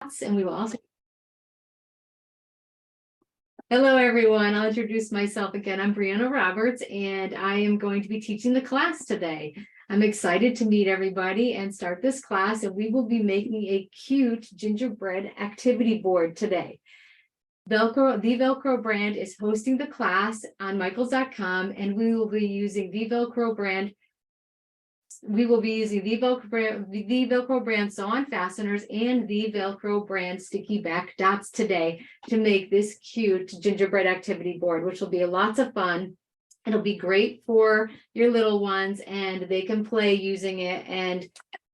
and we will also. Hello, everyone. I'll introduce myself again. I'm Brianna Roberts, and I am going to be teaching the class today. I'm excited to meet everybody and start this class, and we will be making a cute gingerbread activity board today. The VELCRO brand is hosting the class on michaels.com, and we will be using the VELCRO brand. We will be using the VELCRO brand Sew On fasteners and the VELCRO brand sticky back dots today to make this cute gingerbread activity board, which will be lots of fun. It'll be great for your little ones, and they can play using it, and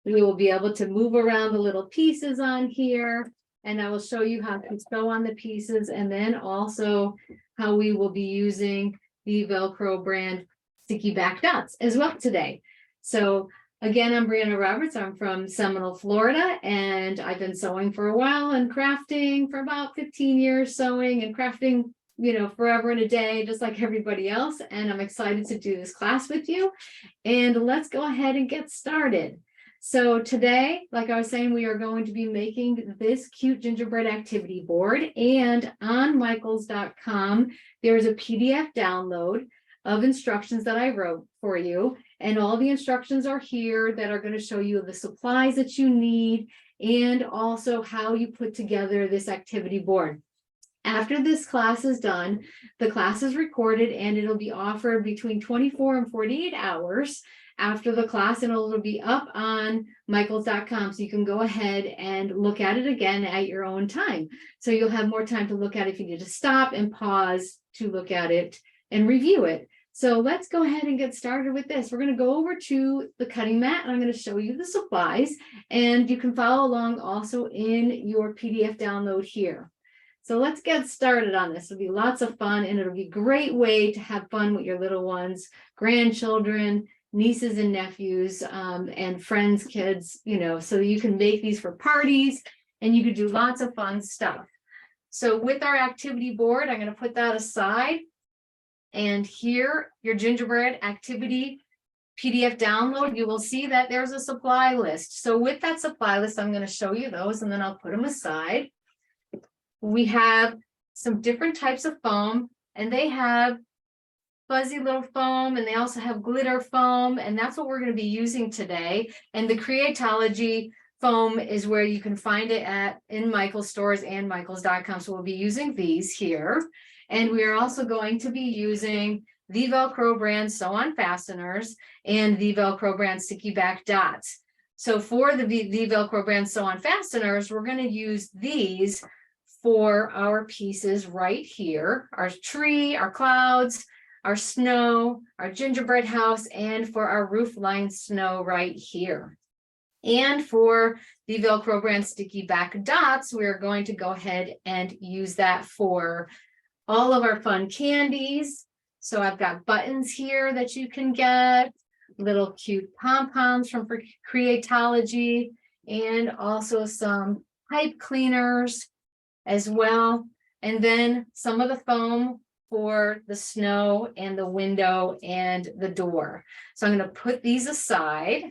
we will be able to move around the little pieces on here, and I will show you how to sew on the pieces, and then also how we will be using the VELCRO brand sticky back dots as well today. So again, I'm Brianna Roberts. I'm from Seminole, Florida, and I've been sewing for a while and crafting for about 15 years, sewing and crafting, forever and a day, just like everybody else. And I'm excited to do this class with you. And let's go ahead and get started. So today, like I was saying, we are going to be making this cute gingerbread activity board. And on michaels.com, there's a PDF download of instructions that I wrote for you. And all the instructions are here that are going to show you the supplies that you need and also how you put together this activity board. After this class is done, the class is recorded and it'll be offered between 24 and 48 hours after the class, and it'll be up on michaels.com, so you can go ahead and look at it again at your own time. So you'll have more time to look at it if you need to stop and pause to look at it and review it. So let's go ahead and get started with this. We're going to go over to the cutting mat, and I'm going to show you the supplies, and you can follow along also in your PDF download here. So let's get started on this. It'll be lots of fun, and it'll be a great way to have fun with your little ones, grandchildren, nieces and nephews, and friends, kids, so you can make these for parties and you can do lots of fun stuff. So with our activity board, I'm going to put that aside. And here, your gingerbread activity PDF download, you will see that there's a supply list. So with that supply list, I'm going to show you those, and then I'll put them aside. We have some different types of foam, and they have fuzzy little foam, and they also have glitter foam, and that's what we're going to be using today. And the Creatology foam is where you can find it in Michaels stores and michaels.com. So we'll be using these here. And we are also going to be using the VELCRO brand Sew On fasteners and the VELCRO brand sticky back dots. So for the VELCRO brand Sew On fasteners, we're going to use these for our pieces right here, our tree, our clouds, our snow, our gingerbread house, and for our roof line snow right here. And for the VELCRO brand sticky back dots, we're going to go ahead and use that for all of our fun candies. So I've got buttons here that you can get, little cute pom-poms from Creatology, and also some pipe cleaners as well. And then some of the foam for the snow and the window and the door. So I'm going to put these aside,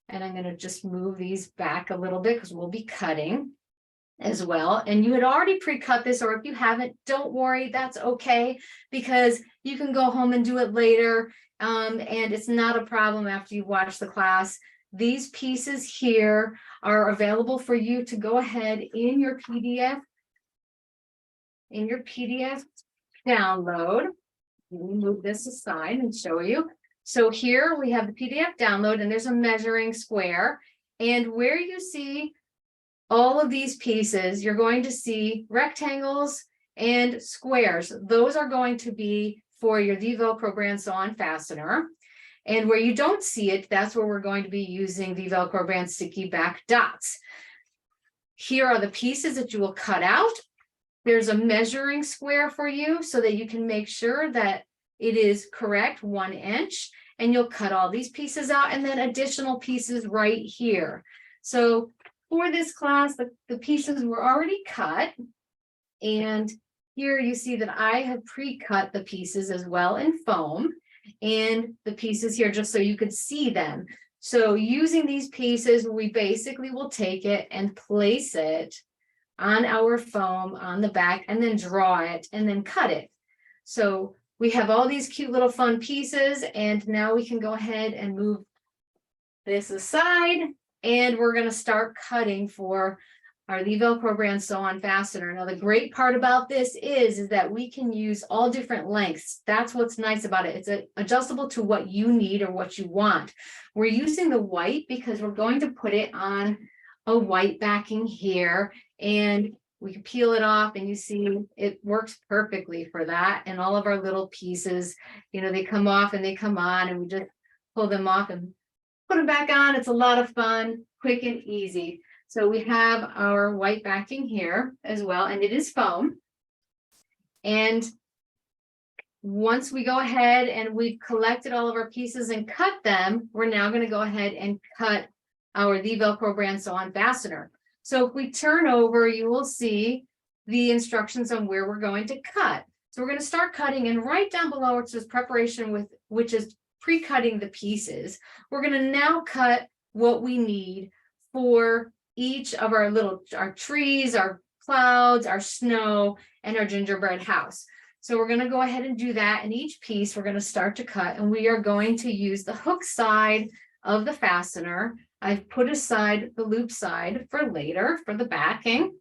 and I'm going to just move these back a little bit because we'll be cutting as well. And you had already pre-cut this, or if you haven't, don't worry, that's okay, because you can go home and do it later, and it's not a problem after you watch the class. These pieces here are available for you to go ahead in your PDF download. Let me move this aside and show you. So here we have the PDF download, and there's a measuring square, and where you see all of these pieces, you're going to see rectangles and squares. Those are going to be for your VELCRO brand Sew On fastener. And where you don't see it, that's where we're going to be using the VELCRO brand sticky back dots. Here are the pieces that you will cut out. There's a measuring square for you so that you can make sure that it is correct, 1 inch, and you'll cut all these pieces out, and then additional pieces right here. So for this class, the pieces were already cut, and here you see that I have pre-cut the pieces as well in foam, and the pieces here just so you could see them. So using these pieces, we basically will take it and place it on our foam on the back and then draw it and then cut it. So we have all these cute little fun pieces, and now we can go ahead and move this aside, and we're going to start cutting for our the VELCRO Brand Sew On fastener. Now, the great part about this is that we can use all different lengths. That's what's nice about it. It's adjustable to what you need or what you want. We're using the white because we're going to put it on a white backing here, and we can peel it off, and you see it works perfectly for that. And all of our little pieces, you know, they come off and they come on, and we just pull them off and put them back on. It's a lot of fun, quick and easy. So we have our white backing here as well, and it is foam. And once we go ahead and we've collected all of our pieces and cut them, we're now going to go ahead and cut our the VELCRO Brand Sew On fastener. So if we turn over, you will see the instructions on where we're going to cut. So we're going to start cutting, and right down below it says preparation with, which is pre-cutting the pieces. We're going to now cut what we need for each of our trees, our clouds, our snow, and our gingerbread house. So we're going to go ahead and do that. And each piece we're going to start to cut, and we are going to use the hook side of the fastener. I've put aside the loop side for later for the backing,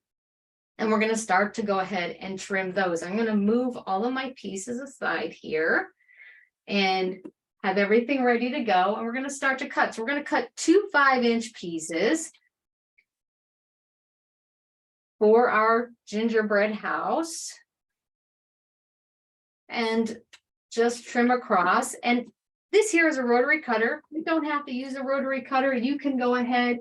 and we're going to start to go ahead and trim those. I'm going to move all of my pieces aside here and have everything ready to go, and we're going to start to cut. So we're going to cut 2 5-inch pieces for our gingerbread house and just trim across. And this here is a rotary cutter. You don't have to use a rotary cutter. You can go ahead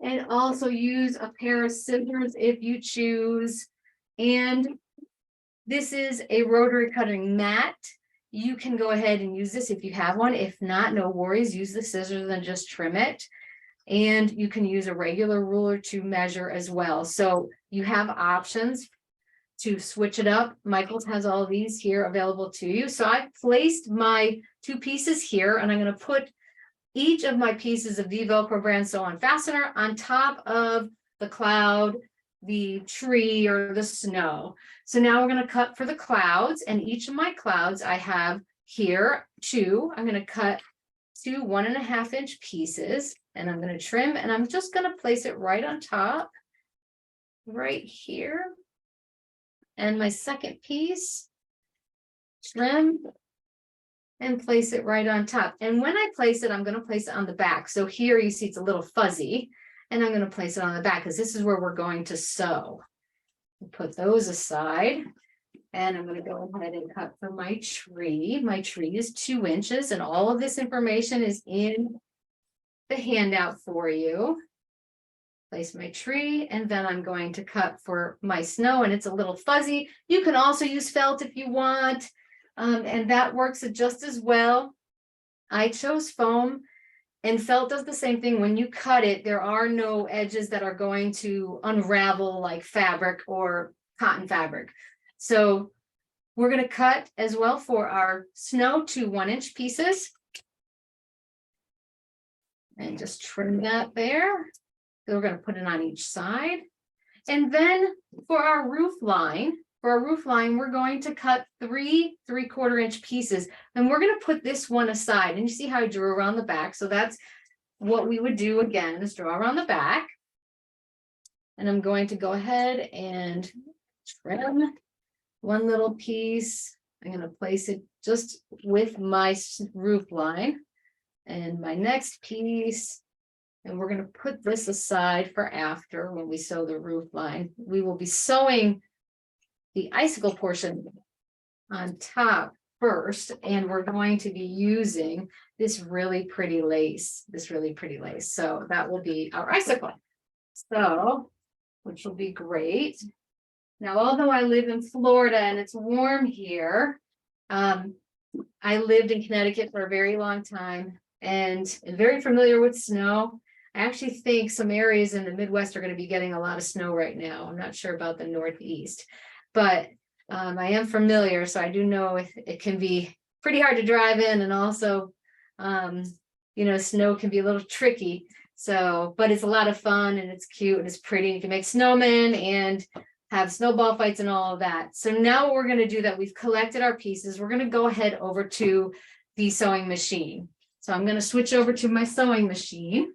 and also use a pair of scissors if you choose. And this is a rotary cutting mat. You can go ahead and use this if you have one. If not, no worries. Use the scissors and just trim it. And you can use a regular ruler to measure as well. So you have options to switch it up. Michael's has all these here available to you. So I've placed my 2 pieces here, and I'm going to put each of my pieces of the VELCRO Brand Sew On fastener on top of the cloud, the tree, or the snow. So now we're going to cut for the clouds, and each of my clouds I have here 2. I'm going to cut 2 1.5-inch pieces, and I'm going to trim, and I'm just going to place it right on top, right here. And my second piece, trim and place it right on top. And when I place it, I'm going to place it on the back. So here you see it's a little fuzzy, and I'm going to place it on the back because this is where we're going to sew. Put those aside, and I'm going to go ahead and cut for my tree. My tree is 2 inches, and all of this information is in the handout for you. Place my tree, and then I'm going to cut for my snow, and it's a little fuzzy. You can also use felt if you want, and that works just as well. I chose foam, and felt does the same thing. When you cut it, there are no edges that are going to unravel like fabric or cotton fabric. So we're going to cut as well for our snow 2 1-inch pieces, and just trim that there. So we're going to put it on each side. And then for our roof line, we're going to cut 3 3/4-inch pieces. And we're going to put this one aside. And you see how I drew around the back. So that's what we would do again, is draw around the back. And I'm going to go ahead and trim one little piece. I'm going to place it just with my roof line. And my next piece. And we're going to put this aside for after when we sew the roof line. We will be sewing the icicle portion on top first, and we're going to be using this really pretty lace, So that will be our icicle. So, which will be great. Now, although I live in Florida and it's warm here, I lived in Connecticut for a very long time and am very familiar with snow. I actually think some areas in the Midwest are going to be getting a lot of snow right now. I'm not sure about the Northeast, but I am familiar, so I do know it can be pretty hard to drive in, and also, snow can be a little tricky. So, but it's a lot of fun, and it's cute, and it's pretty. You can make snowmen, and have snowball fights and all of that. So now what we're going to do that we've collected our pieces, we're going to go ahead over to the sewing machine. So I'm going to switch over to my sewing machine.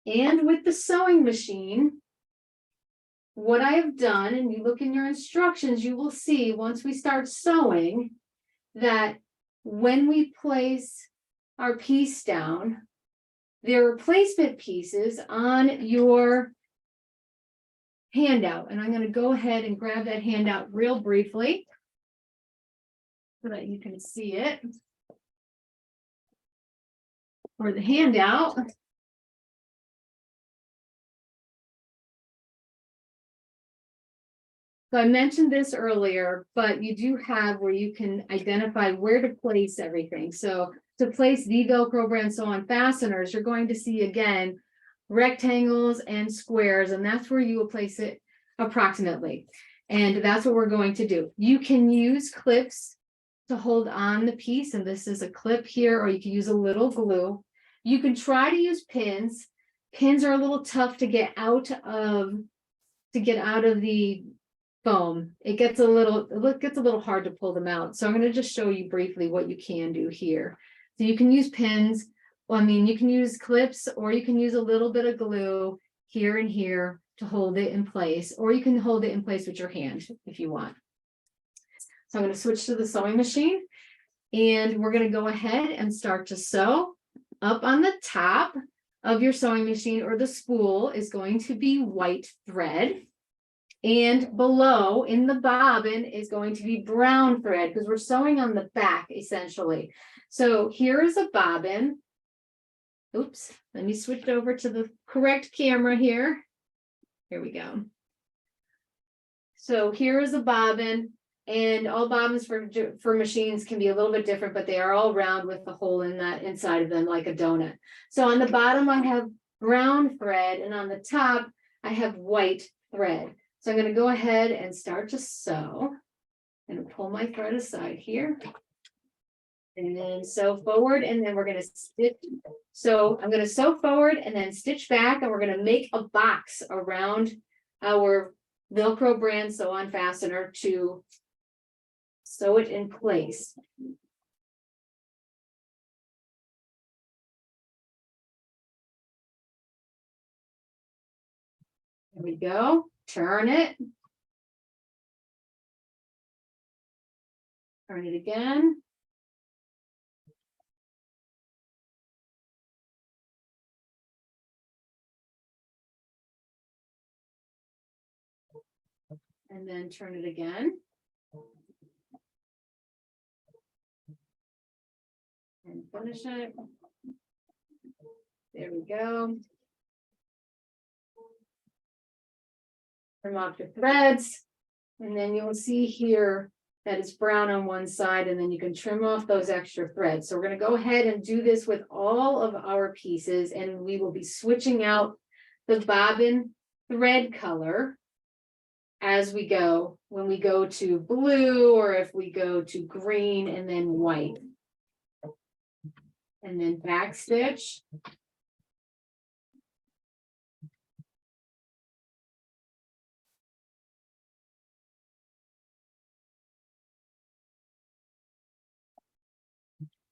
And with the sewing machine, what I have done, and you look in your instructions, you will see once we start sewing that when we place our piece down, there are placement pieces on your handout. And I'm going to go ahead and grab that handout real briefly so that you can see it. For the handout, so I mentioned this earlier, but you do have where you can identify where to place everything. So to place the VELCRO Brand Sew On fasteners, you're going to see again rectangles and squares, and that's where you will place it approximately. And that's what we're going to do. You can use clips to hold on the piece, and this is a clip here, or you can use a little glue. You can try to use pins. Pins are a little tough to get out of the foam. It gets a little hard to pull them out. So I'm going to just show you briefly what you can do here. So you can use pins. Well, I mean, you can use clips, or you can use a little bit of glue here and here to hold it in place, or you can hold it in place with your hand if you want. So I'm going to switch to the sewing machine, and we're going to go ahead and start to sew. Up on the top of your sewing machine or the spool is going to be white thread. And below in the bobbin is going to be brown thread, because we're sewing on the back essentially. So here is a bobbin. Oops, let me switch over to the correct camera here. Here we go. So here is a bobbin, and all bobbins for machines can be a little bit different, but they are all round with the hole in that inside of them like a donut. So on the bottom I have brown thread, and on the top I have white thread. So I'm going to go ahead and start to sew. I'm going to pull my thread aside here. And then sew forward, and then we're going to stitch. So I'm going to sew forward and then stitch back, and we're going to make a box around our VELCRO Brand Sew On fastener to sew it in place. There we go. Turn it. Turn it again. And then turn it again. And finish it. There we go. Trim off your threads, and then you'll see here that it's brown on one side, and then you can trim off those extra threads. So we're going to go ahead and do this with all of our pieces, and we will be switching out the bobbin thread color as we go, when we go to blue, or if we go to green and then white. And then back stitch.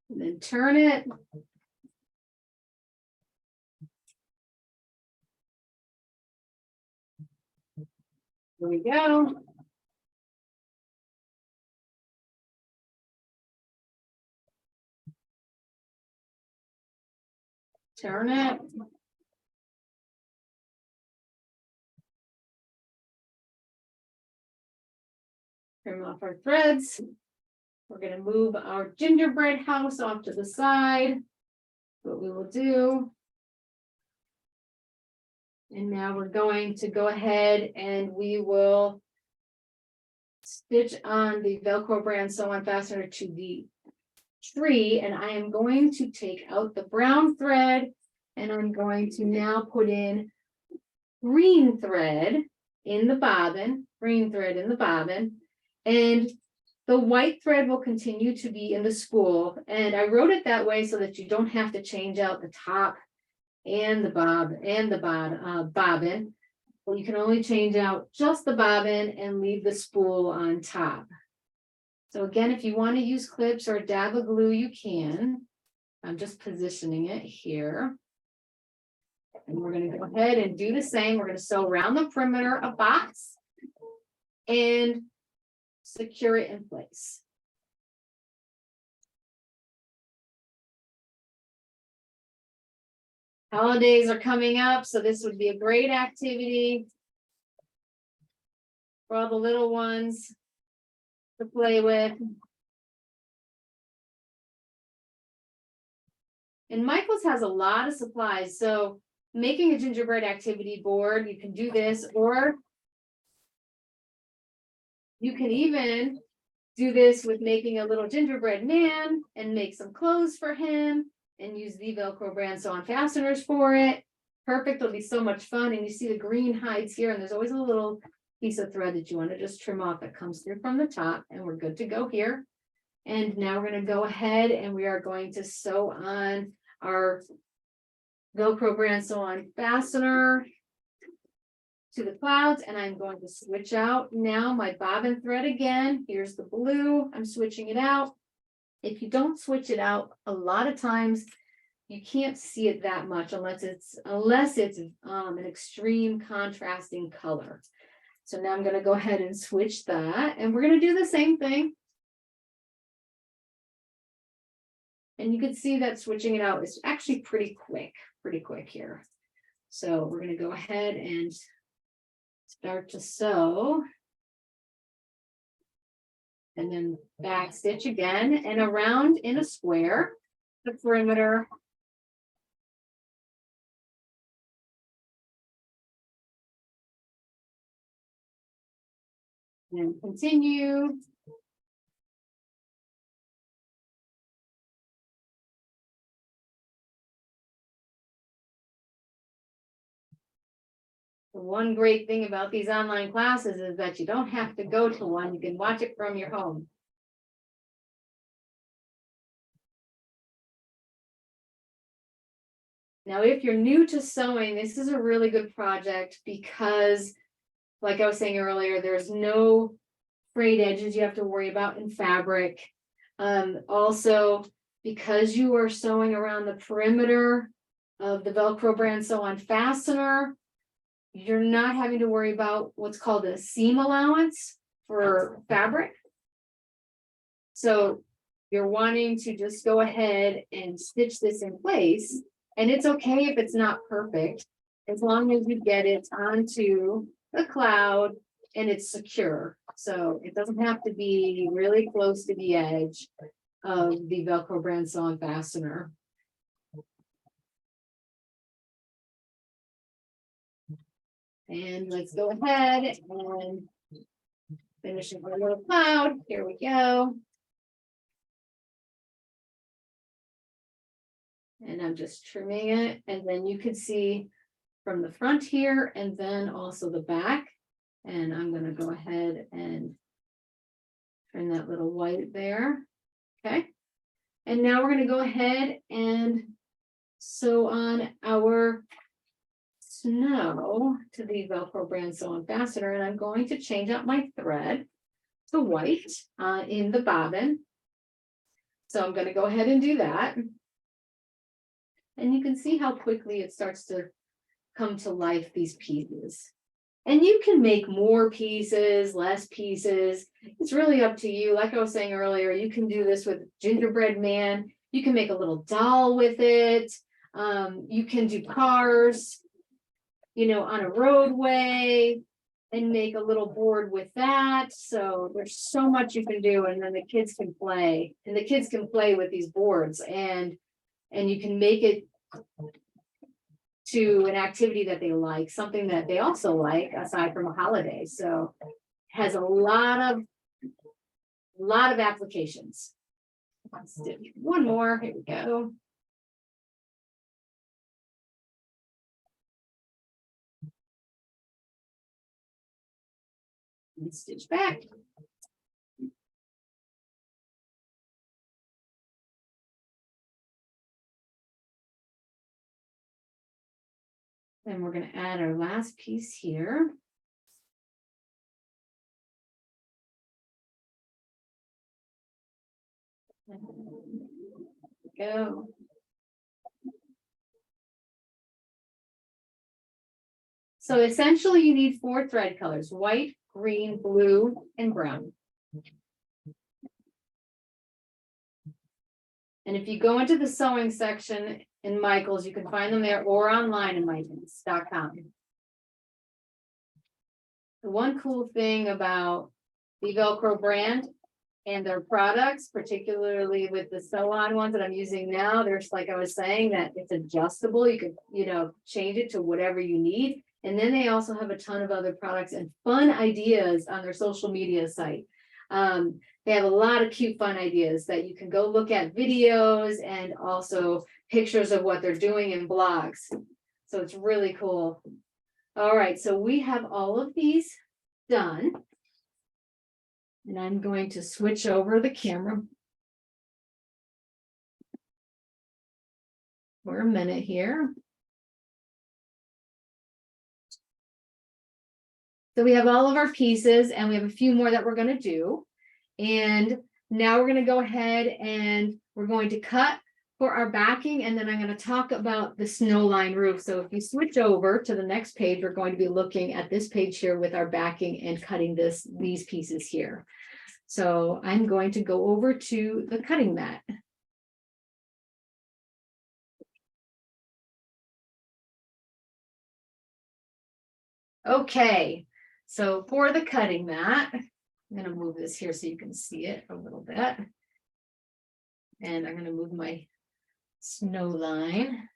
And then turn it. Here we go. Turn it. Trim off our threads. We're going to move our gingerbread house off to the side. What we will do. And now we're going to go ahead and we will stitch on the VELCRO Brand Sew On fastener to the tree. And I am going to take out the brown thread, and I'm going to now put in green thread in the bobbin, green thread in the bobbin. And The white thread will continue to be in the spool, and I wrote it that way so that you don't have to change out the top and the bobbin. Well, you can only change out just the bobbin and leave the spool on top. So again, if you want to use clips or a dab of glue, you can. I'm just positioning it here. And we're going to go ahead and do the same. We're going to sew around the perimeter of box and secure it in place. Holidays are coming up, so this would be a great activity for all the little ones to play with. And Michael's has a lot of supplies, so making a gingerbread activity board, you can do this, or you can even do this with making a little gingerbread man and make some clothes for him and use the VELCRO Brand Sew On fasteners for it. Perfect, it'll be so much fun. And you see the green hides here, and there's always a little piece of thread that you want to just trim off that comes through from the top, and we're good to go here. And now we're going to go ahead and we are going to sew on our VELCRO Brand Sew On fastener to the clouds, and I'm going to switch out now my bobbin thread again. Here's the blue, I'm switching it out. If you don't switch it out, a lot of times you can't see it that much unless it's an extreme contrasting color. So now I'm going to go ahead and switch that, and we're going to do the same thing. And you can see that switching it out is actually pretty quick here. So we're going to go ahead and start to sew. And then back stitch again and around in a square, the perimeter. And continue. One great thing about these online classes is that you don't have to go to one. You can watch it from your home. Now, if you're new to sewing, this is a really good project because, like I was saying earlier, there's no frayed edges you have to worry about in fabric. Also, because you are sewing around the perimeter of the VELCRO Brand Sew On fastener, you're not having to worry about what's called a seam allowance for fabric. So you're wanting to just go ahead and stitch this in place. And it's okay if it's not perfect, as long as you get it onto the cloud and it's secure. So it doesn't have to be really close to the edge of the VELCRO Brand Sew On fastener. And let's go ahead and finish it with a little cloud. Here we go. And I'm just trimming it, and then you can see from the front here and then also the back. And I'm going to go ahead and trim that little white there. Okay. And now we're going to go ahead and sew on our snow to the VELCRO Brand Sew On fastener, and I'm going to change out my thread to white in the bobbin. So I'm going to go ahead and do that. And you can see how quickly it starts to come to life, these pieces. And you can make more pieces, less pieces. It's really up to you. Like I was saying earlier, you can do this with Gingerbread Man. You can make a little doll with it. You can do cars, on a roadway and make a little board with that. So there's so much you can do, and then the kids can play, and the kids can play with these boards, and you can make it to an activity that they like, something that they also like aside from a holiday. So it has a lot of applications. Let's do one more. Here we go. And stitch back. And we're going to add our last piece here. Go. So essentially you need 4 thread colors: white, green, blue, and brown. And if you go into the sewing section in Michael's, you can find them there or online in Michael's.com. The one cool thing about the VELCRO brand and their products, particularly with the Sew On ones that I'm using now, there's, like I was saying, that it's adjustable. You could, change it to whatever you need. And then they also have a ton of other products and fun ideas on their social media site. They have a lot of cute, fun ideas that you can go look at, videos and also pictures of what they're doing in blogs. So it's really cool. All right, so we have all of these done. And I'm going to switch over the camera for a minute here. So we have all of our pieces and we have a few more that we're going to do. And now we're going to go ahead and we're going to cut for our backing, and then I'm going to talk about the snow line roof. So if you switch over to the next page, we're going to be looking at this page here with our backing and cutting these pieces here. So I'm going to go over to the cutting mat. Okay, so for the cutting mat, I'm going to move this here so you can see it a little bit. And I'm going to move my snow line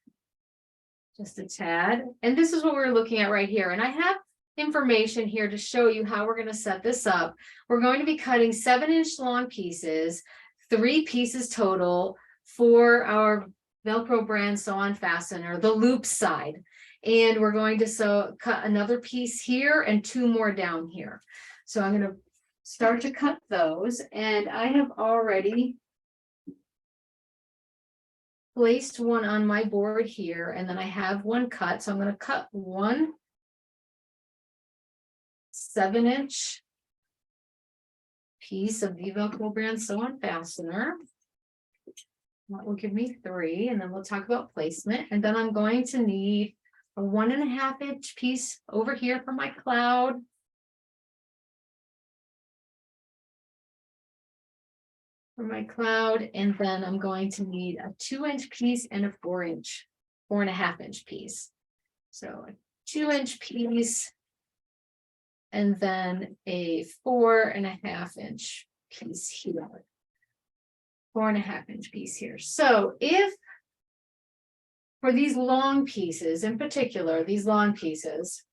just a tad. And this is what we're looking at right here. And I have information here to show you how we're going to set this up. We're going to be cutting 7-inch long pieces, 3 pieces total for our VELCRO brand Sew On fastener, the loop side. And we're going to cut another piece here and 2 more down here. So I'm going to start to cut those, and I have already placed one on my board here, and then I have one cut. So I'm going to cut one 7-inch piece of the VELCRO brand Sew On fastener. That will give me 3, and then we'll talk about placement. And then I'm going to need a 1.5-inch piece over here for my cloud. And then I'm going to need a 2-inch piece and a 4.5-inch piece. So a 2-inch piece and then a 4.5-inch piece here. 4.5-inch piece here. So if for these long pieces, in particular, these long pieces,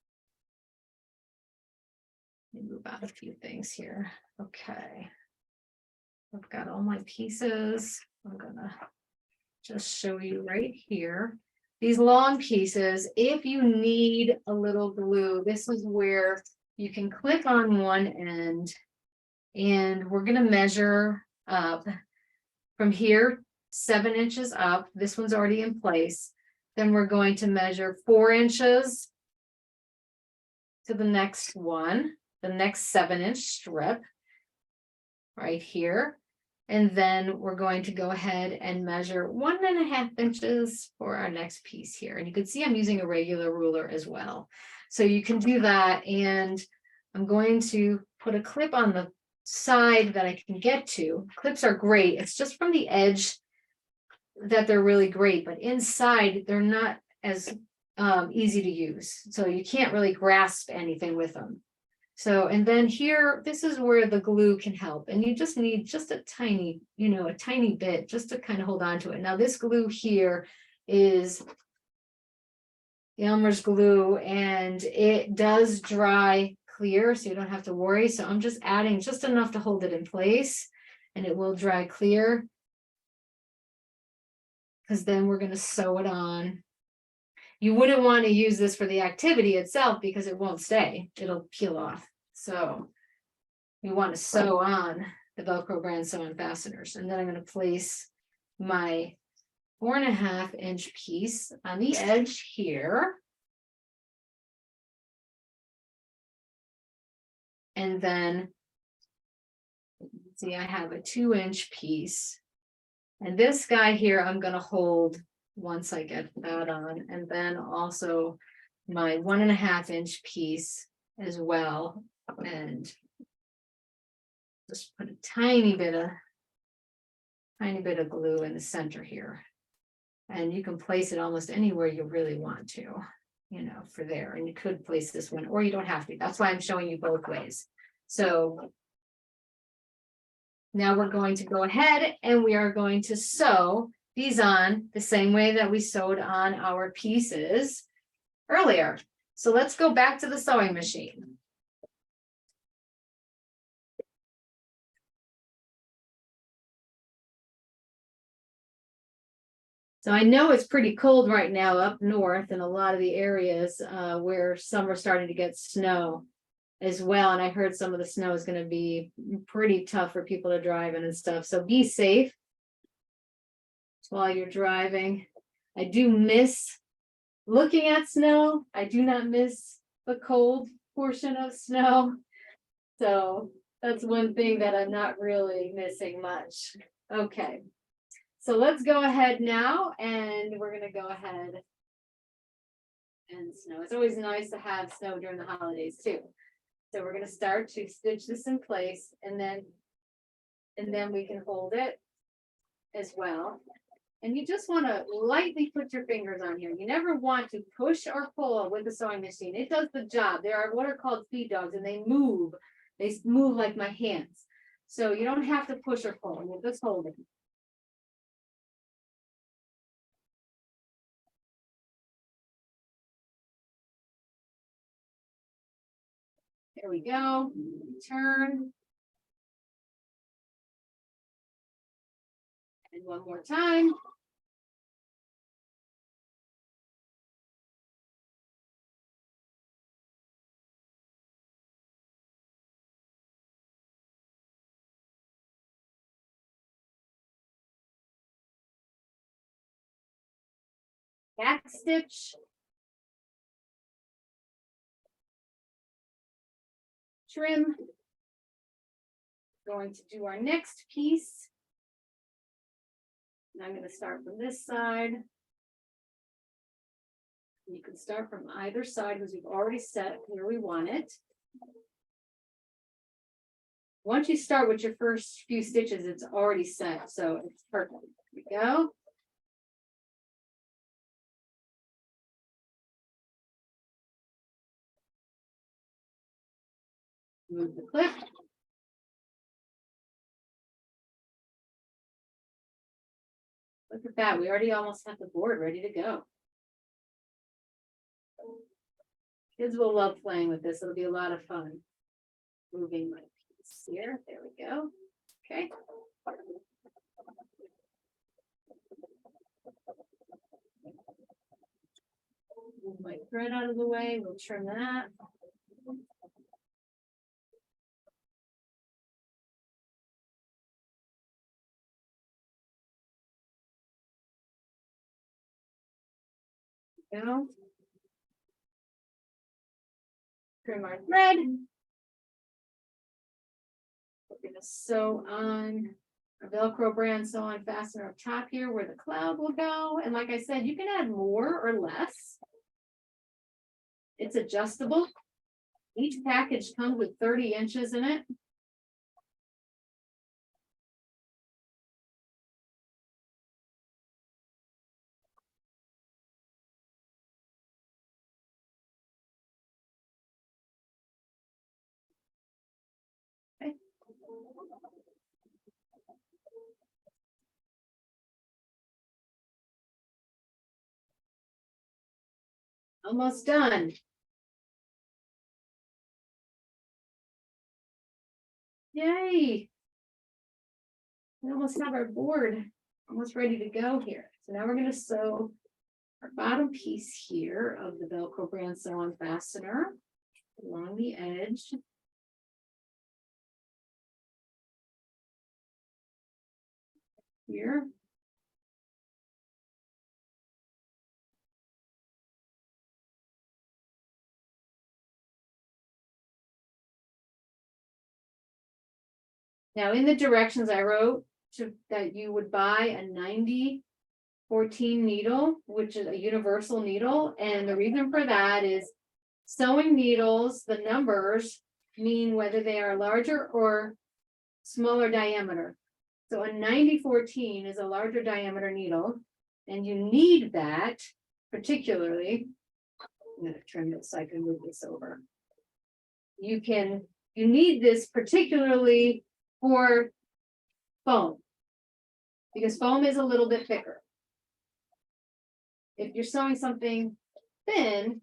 let me move out a few things here. Okay. I've got all my pieces. I'm gonna just show you right here. These long pieces, if you need a little glue, this is where you can click on one end, and we're gonna measure up from here, 7 inches up. This one's already in place. Then we're going to measure 4 inches to the next one, the next 7-inch strip right here. And then we're going to go ahead and measure 1.5 inches for our next piece here. And you can see I'm using a regular ruler as well. So you can do that. And I'm going to put a clip on the side that I can get to. Clips are great. It's just from the edge that they're really great, but inside they're not as easy to use. So you can't really grasp anything with them. So, and then here, this is where the glue can help. And you just need just a tiny, a tiny bit just to kind of hold on to it. Now this glue here is Elmer's glue, and it does dry clear, so you don't have to worry. So I'm just adding just enough to hold it in place, and it will dry clear. Because then we're going to sew it on. You wouldn't want to use this for the activity itself because it won't stay. It'll peel off. So we want to sew on the VELCRO brand Sew On fasteners. And then I'm going to place my 4.5-inch piece on the edge here. And then, see, I have a 2-inch piece. And this guy here, I'm gonna hold once I get that on, and then also my 1.5-inch piece as well. And just put a tiny bit of glue in the center here. And you can place it almost anywhere you really want to, you know, for there. And you could place this one, or you don't have to. That's why I'm showing you both ways. So now we're going to go ahead and we are going to sew these on the same way that we sewed on our pieces earlier. So let's go back to the sewing machine. So I know it's pretty cold right now up north in a lot of the areas where some are starting to get snow as well. And I heard some of the snow is going to be pretty tough for people to drive in and stuff. So be safe while you're driving. I do miss looking at snow. I do not miss the cold portion of snow. So that's one thing that I'm not really missing much. Okay. So let's go ahead now, and we're going to go ahead and snow. It's always nice to have snow during the holidays too. So we're going to start to stitch this in place, and then we can hold it as well. And you just want to lightly put your fingers on here. You never want to push or pull with the sewing machine. It does the job. There are what are called feed dogs, and they move. They move like my hands. So you don't have to push or pull. You'll just hold it. There we go. Turn. And one more time. Back stitch. Trim. Going to do our next piece. And I'm going to start from this side. You can start from either side because we've already set where we want it. Once you start with your first few stitches, it's already set, so it's perfect. Here we go. Move the clip. Look at that, we already almost have the board ready to go. Kids will love playing with this. It'll be a lot of fun. Moving my piece here. There we go. Okay. Move my thread out of the way. We'll trim that. Go. Trim our thread. We're going to sew on a VELCRO brand sew on fastener up top here where the cloud will go. And like I said, you can add more or less. It's adjustable. Each package comes with 30 inches in it. Okay. Almost done. Yay. We almost have our board almost ready to go here. So now we're going to sew our bottom piece here of the VELCRO brand sew on fastener along the edge. Here. Now in the directions I wrote that you would buy a 90-14 needle, which is a universal needle. And the reason for that is sewing needles, the numbers mean whether they are larger or smaller diameter. So a 90-14 is a larger diameter needle, and you need that particularly. I'm going to trim this so I can move this over. You need this particularly for foam, because foam is a little bit thicker. If you're sewing something thin,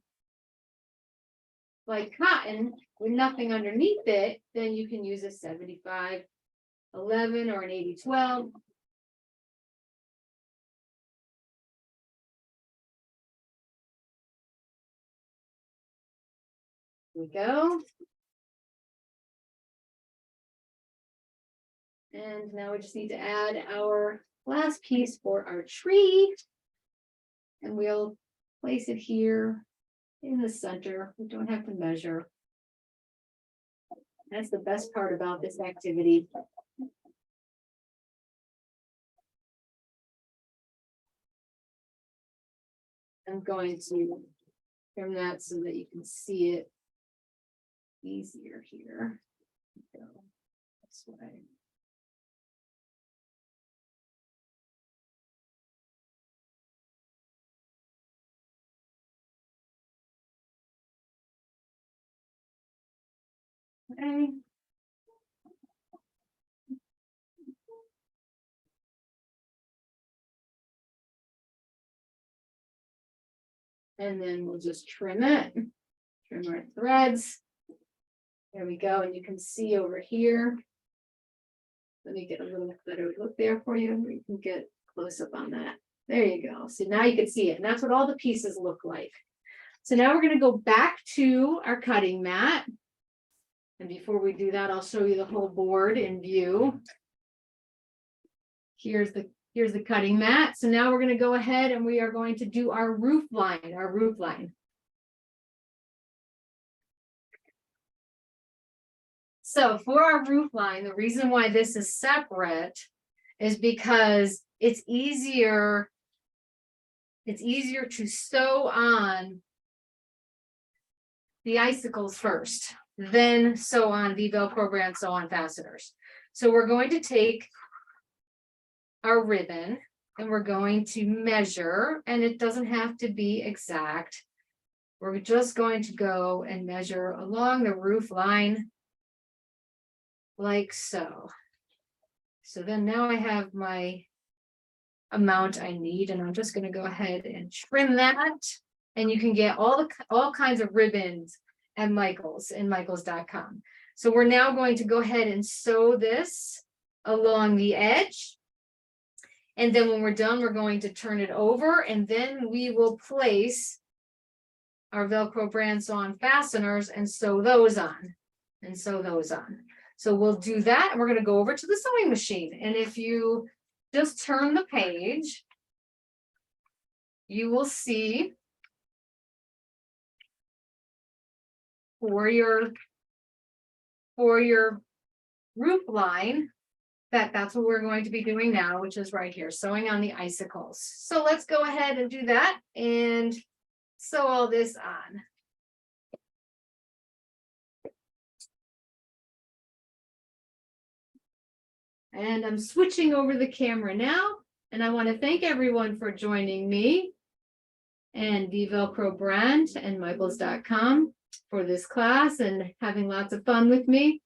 like cotton, with nothing underneath it, then you can use a 75-11 or an 80-12. Here we go. And now we just need to add our last piece for our tree. And we'll place it here in the center. We don't have to measure. That's the best part about this activity. I'm going to trim that so that you can see it easier here. Go this way. Okay. And then we'll just trim it, trim our threads. There we go. And you can see over here. Let me get a little better look there for you. You can get close up on that. There you go. So now you can see it. And that's what all the pieces look like. So now we're going to go back to our cutting mat. And before we do that, I'll show you the whole board in view. Here's the cutting mat. So now we're going to go ahead and we are going to do our roof line, So for our roof line, the reason why this is separate is because it's easier to sew on the icicles first, then sew on the VELCRO Brand Sew On fasteners. So we're going to take our ribbon and we're going to measure, and it doesn't have to be exact. We're just going to go and measure along the roof line like so. So then now I have my amount I need, and I'm just going to go ahead and trim that. And you can get all kinds of ribbons at Michael's in michaels.com. So we're now going to go ahead and sew this along the edge. And then when we're done, we're going to turn it over, and then we will place our VELCRO Brand Sew On fasteners and sew those on. So we'll do that, and we're going to go over to the sewing machine. And if you just turn the page, you will see for your roof line, that's what we're going to be doing now, which is right here, sewing on the icicles. So let's go ahead and do that and sew all this on. And I'm switching over the camera now, and I want to thank everyone for joining me and the VELCRO brand and michaels.com for this class and having lots of fun with me.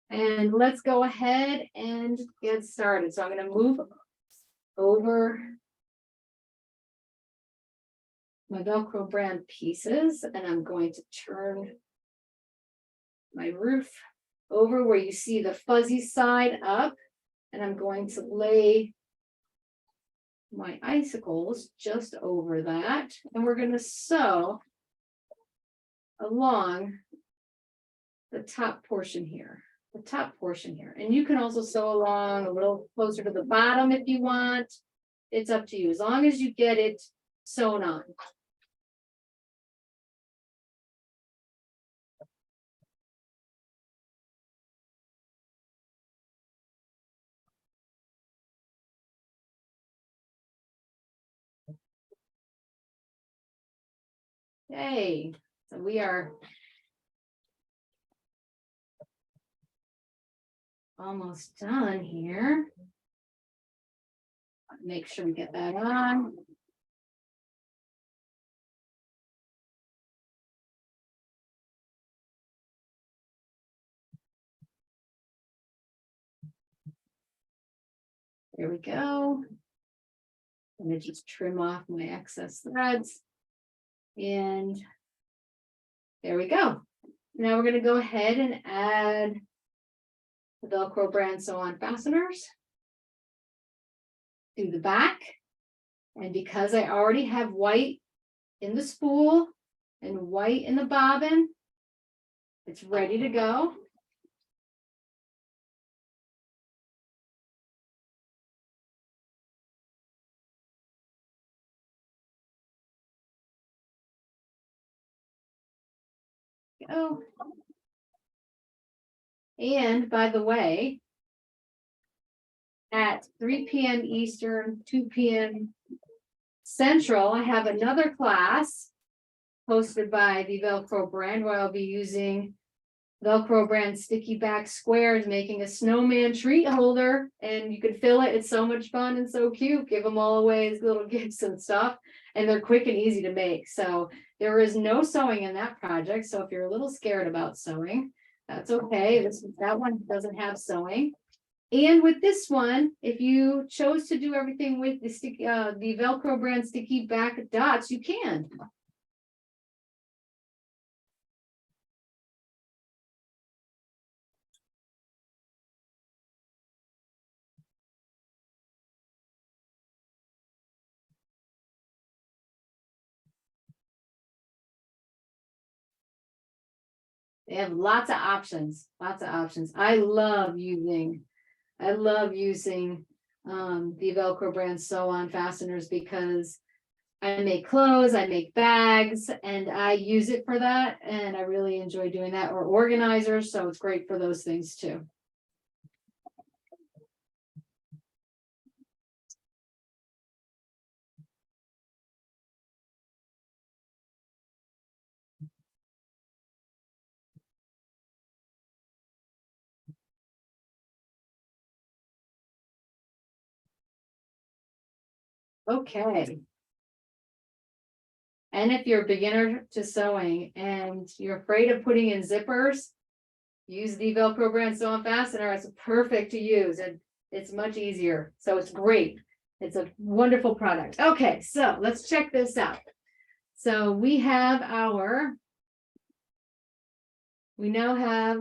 And let's go ahead and get started. So I'm going to move over my VELCRO brand pieces, and I'm going to turn my roof over where you see the fuzzy side up, and I'm going to lay my icicles just over that, and we're going to sew along the top portion here. And you can also sew along a little closer to the bottom if you want. It's up to you, as long as you get it sewn on. Okay, so we are almost done here. Make sure we get that on. There we go. I'm going to just trim off my excess threads. And there we go. Now we're going to go ahead and add the VELCRO Brand Sew On fasteners to the back. And because I already have white in the spool and white in the bobbin, it's ready to go. Go. And by the way, at 3 p.m. Eastern, 2 p.m. Central, I have another class hosted by the VELCRO brand where I'll be using VELCRO brand sticky back squares, making a snowman treat holder, and you can fill it. It's so much fun and so cute. Give them all away as little gifts and stuff, and they're quick and easy to make. So there is no sewing in that project. So if you're a little scared about sewing, that's okay. That one doesn't have sewing. And with this one, if you chose to do everything with the sticky, the VELCRO brand sticky back dots, you can. They have lots of options, lots of options. I love using the VELCRO brand Sew On fasteners because I make clothes, I make bags, and I use it for that. And I really enjoy doing that, or organizers. So it's great for those things too. Okay. And if you're a beginner to sewing and you're afraid of putting in zippers, use the VELCRO brand Sew On fastener. It's perfect to use, and it's much easier. So it's great. It's a wonderful product. Okay, so let's check this out. So we now have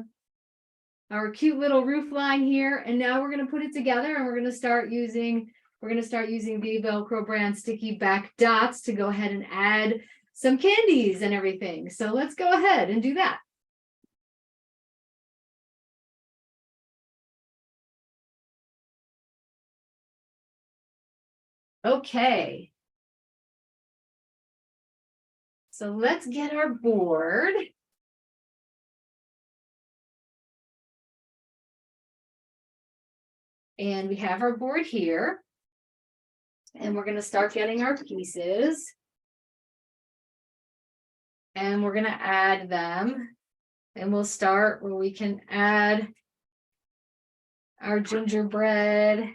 our cute little roof line here, and now we're going to put it together, and we're going to start using the VELCRO brand sticky back dots to go ahead and add some candies and everything. So let's go ahead and do that. Okay. So let's get our board. And we have our board here. And we're going to start getting our pieces. And we're going to add them. And we'll start where we can add our gingerbread.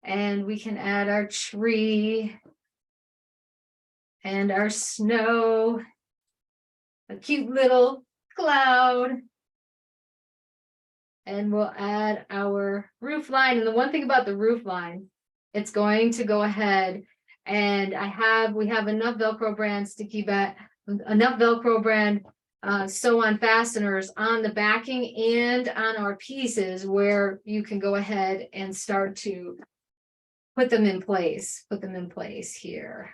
And we can add our tree. And our snow. A cute little cloud. And we'll add our roof line. And the one thing about the roof line, it's going to go ahead, and we have enough VELCRO brand VELCRO brand Sew On fasteners on the backing and on our pieces where you can go ahead and start to put them in place here.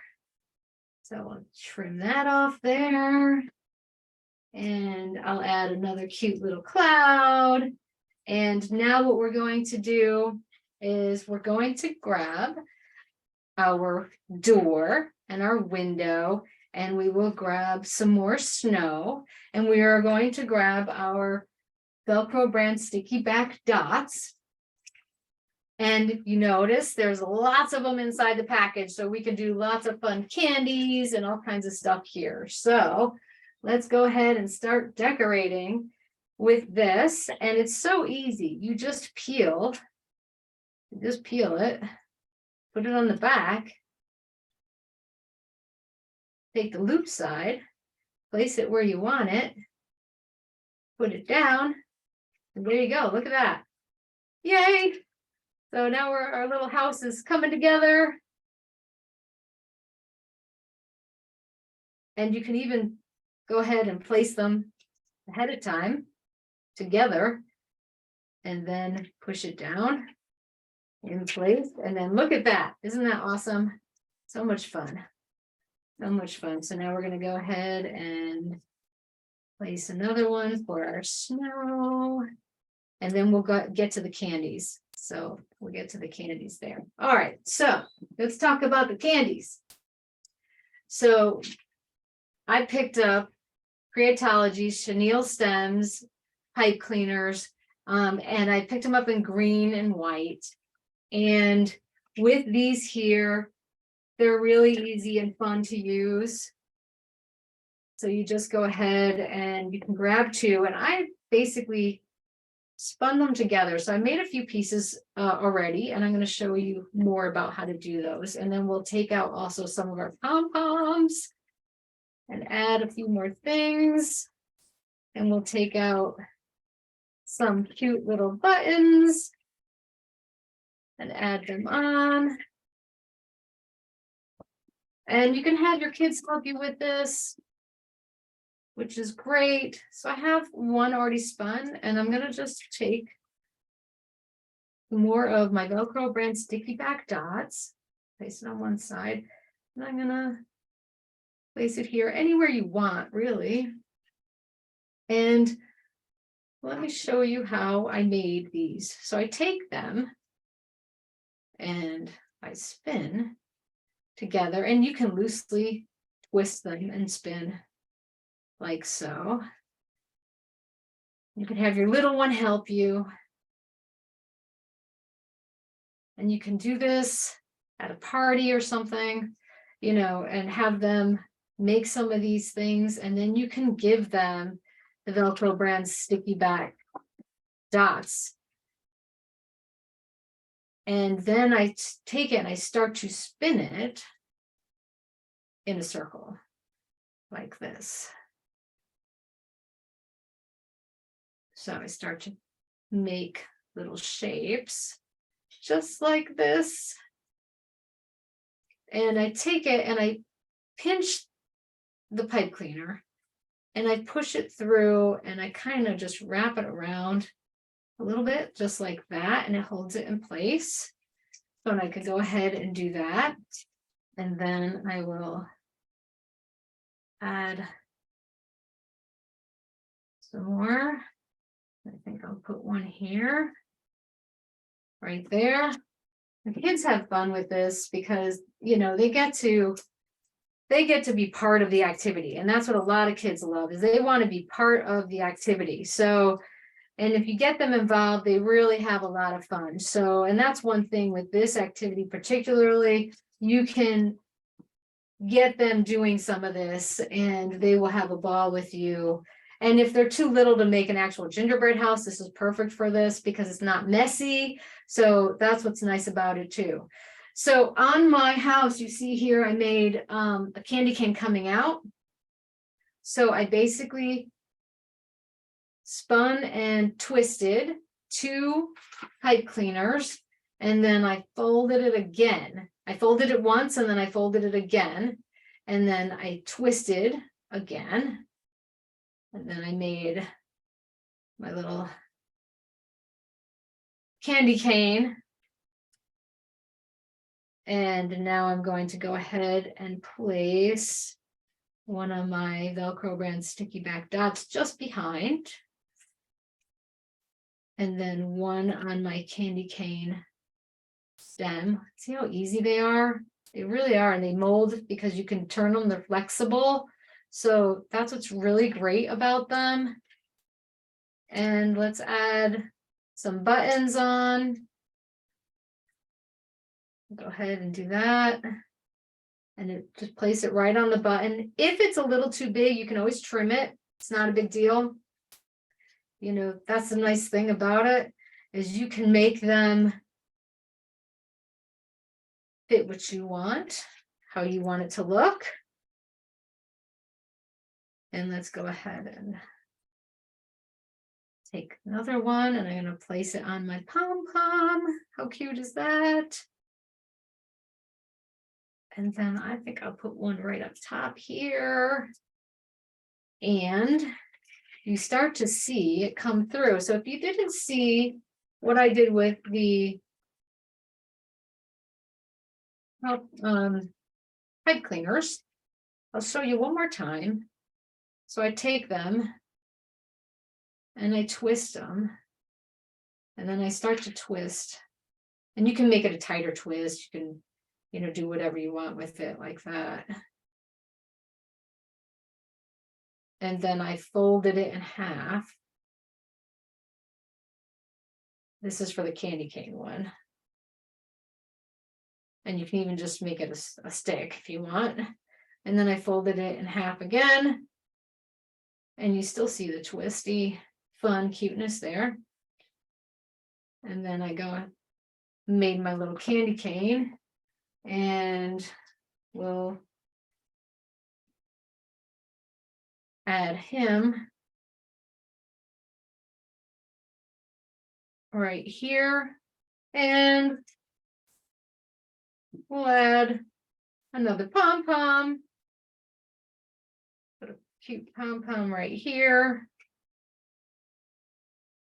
So I'll trim that off there, and I'll add another cute little cloud. And now what we're going to do is we're going to grab our door and our window, and we will grab some more snow, and we are going to grab our VELCRO brand sticky back dots, And you notice there's lots of them inside the package, so we can do lots of fun candies and all kinds of stuff here. So let's go ahead and start decorating with this. And it's so easy. You just peel it, put it on the back, take the loop side, place it where you want it, put it down, and there you go. Look at that. Yay! So now our little house is coming together. And you can even go ahead and place them ahead of time together and then push it down in place. And then look at that. Isn't that awesome? So much fun. So much fun. So now we're going to go ahead and place another one for our snow. And then we'll get to the candies. So we'll get to the candies there. All right, so let's talk about the candies. So I picked up Creatology chenille stems, pipe cleaners, and I picked them up in green and white. And with these here, they're really easy and fun to use. So you just go ahead and you can grab two, and I basically spun them together. So I made a few pieces already, and I'm going to show you more about how to do those. And then we'll take out also some of our pom-poms and add a few more things. And we'll take out some cute little buttons and add them on. And you can have your kids help you with this, which is great. So I have one already spun, and I'm gonna just take more of my VELCRO Brand sticky back dots, place it on one side, and I'm gonna place it here anywhere you want, really. And let me show you how I made these. So I take them and I spin together, and you can loosely twist them and spin like so. You can have your little one help you. And you can do this at a party or something, you know, and have them make some of these things, and then you can give them the VELCRO Brand sticky back dots. And then I take it and I start to spin it in a circle like this. So I start to make little shapes just like this. And I take it and I pinch the pipe cleaner and I push it through, and I kind of just wrap it around a little bit, just like that, and it holds it in place. So I could go ahead and do that. And then I will add some more. I think I'll put one here, right there. The kids have fun with this because, you know, they get to be part of the activity. And that's what a lot of kids love, is they want to be part of the activity. So, and if you get them involved, they really have a lot of fun. So, and that's one thing with this activity particularly, you can get them doing some of this and they will have a ball with you. And if they're too little to make an actual gingerbread house, this is perfect for this because it's not messy. So that's what's nice about it too. So on my house, you see here, I made a candy cane coming out. So I basically spun and twisted two pipe cleaners, and then I folded it again. I folded it once and then I folded it again, and then I twisted again. And then I made my little candy cane. And now I'm going to go ahead and place one of my VELCRO Brand sticky back dots just behind. And then one on my candy cane stem. See how easy they are? They really are. And they mold because you can turn them, they're flexible. So that's what's really great about them. And let's add some buttons on. Go ahead and do that. And just place it right on the button. If it's a little too big, you can always trim it. It's not a big deal. You know, that's the nice thing about it, is you can make them fit what you want, how you want it to look. And let's go ahead and take another one, and I'm going to place it on my pom-pom. How cute is that? And then I think I'll put one right up top here. And you start to see it come through. So if you didn't see what I did with the pipe cleaners, I'll show you one more time. So I take them and I twist them, and then I start to twist, and you can make it a tighter twist. You can, you know, do whatever you want with it like that. And then I folded it in half. This is for the candy cane one. And you can even just make it a stick if you want. And then I folded it in half again. And you still see the twisty, fun cuteness there. And then I made my little candy cane, and we'll add him right here, and we'll add another pom-pom. Put a cute pom-pom right here.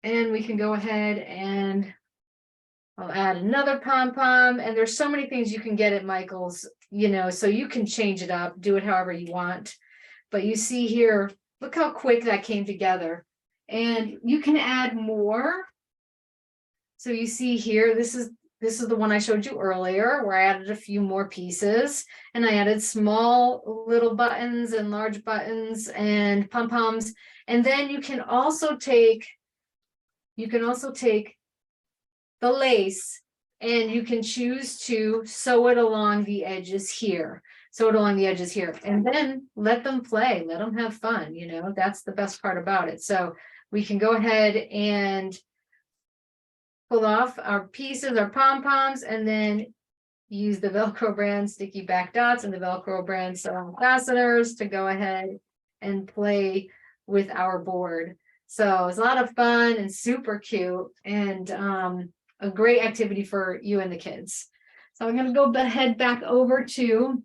And we can go ahead and I'll add another pom-pom. And there's so many things you can get at Michael's, you know, so you can change it up, do it however you want. But you see here, look how quick that came together. And you can add more. So you see here, this is the one I showed you earlier, where I added a few more pieces, and I added small little buttons and large buttons and pom-poms. And then you can also take the lace, and you can choose to sew it along the edges here. Sew it along the edges here, and then let them play, let them have fun. You know, that's the best part about it. So we can go ahead and pull off our pieces, our pom-poms, and then use the VELCRO brand sticky back dots and the VELCRO brand Sew On fasteners to go ahead and play with our board. So it's a lot of fun and super cute, and a great activity for you and the kids. So I'm going to head back over to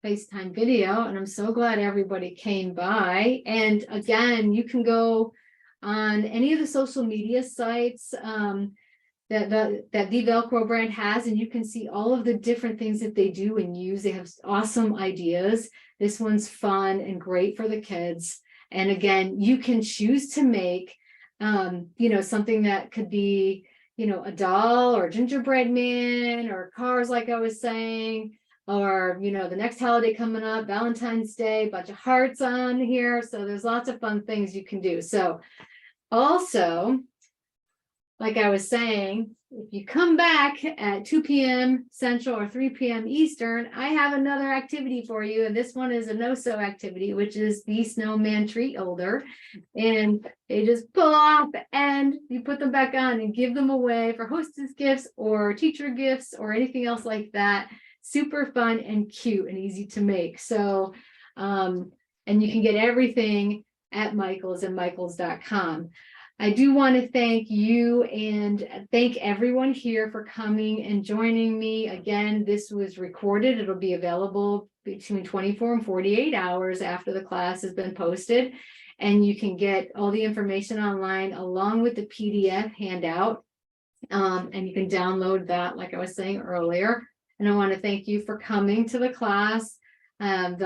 FaceTime video, and I'm so glad everybody came by. And again, you can go on any of the social media sites that the VELCRO brand has, and you can see all of the different things that they do and use. They have awesome ideas. This one's fun and great for the kids. And again, you can choose to make, you know, something that could be, you know, a doll or a gingerbread man or cars, like I was saying, or, you know, the next holiday coming up, Valentine's Day, bunch of hearts on here. So there's lots of fun things you can do. So also, like I was saying, if you come back at 2 p.m. Central or 3 p.m. Eastern, I have another activity for you. And this one is a no-sew activity, which is the snowman treat holder. And they just pull off and you put them back on and give them away for hostess gifts or teacher gifts or anything else like that. Super fun and cute and easy to make. So, and you can get everything at Michael's and michaels.com. I do want to thank you and thank everyone here for coming and joining me. Again, this was recorded. It'll be available between 24 and 48 hours after the class has been posted. And you can get all the information online along with the PDF handout. And you can download that, like I was saying earlier. And I want to thank you for coming to the class. The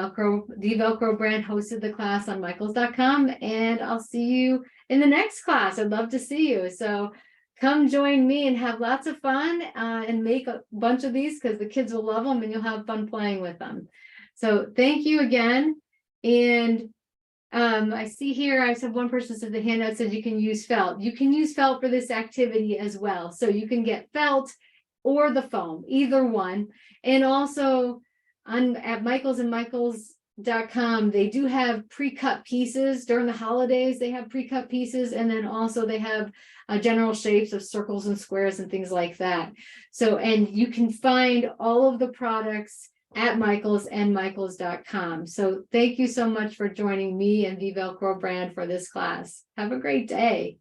VELCRO brand hosted the class on michaels.com, and I'll see you in the next class. I'd love to see you. So come join me and have lots of fun and make a bunch of these, because the kids will love them and you'll have fun playing with them. So thank you again. And I see here, I said one person said the handout says you can use felt. You can use felt for this activity as well. So you can get felt or the foam, either one. And also at michaelsandmichaels.com, they do have pre-cut pieces during the holidays. They have pre-cut pieces, and then also they have general shapes of circles and squares and things like that. So, and you can find all of the products at Michaels and Michaels.com. So thank you so much for joining me and the VELCRO brand for this class. Have a great day.